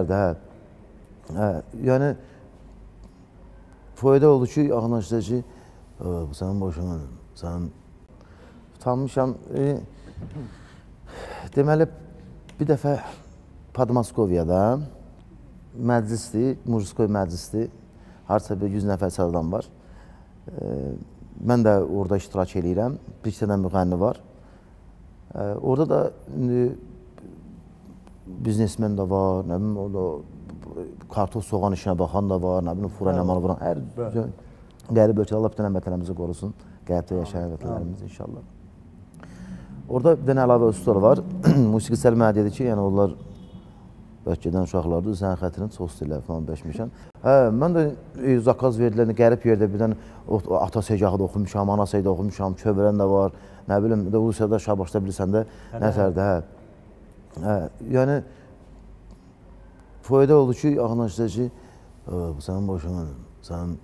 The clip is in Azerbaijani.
Hə. Yəni foyda oldu ki, Ağnaş dedi ki, bu sənin boşuna, sən utanmışam. Deməli, bir dəfə Podmoskoviyada məclisdir, Murskoy məclisdir. Harca bir 100 nəfər adam var. Mən də orada iştirak edirəm. Bir iki dənə müğənni var. Orada da biznesmen də var, nə bilim, orada kartof soğan işinə baxan da var, nə bilim, fura nəmanı vuran. Hər qərib ölkədə Allah bütün vətənlərimizi qorusun. Qəribdə yaşayan vətənlərimiz inşallah. Orada bir dənə əlavə ustalar var. Musiqisel mənə dedi ki, yəni onlar bəlkədən uşaqlardır, sənin xətrini çox istəyirlər falan bəşmişən. Mən də zakaz verdilər, qərib yerdə birdən ata segahı da oxumuşam, ana segahı da oxumuşam, kövrən də var, nə bilim, Rusiyada Şabaşda bilirsən də, nəsərdə, yəni, foyda oldu ki, Ağnaş dedi ki, bu sənin boşuna, sən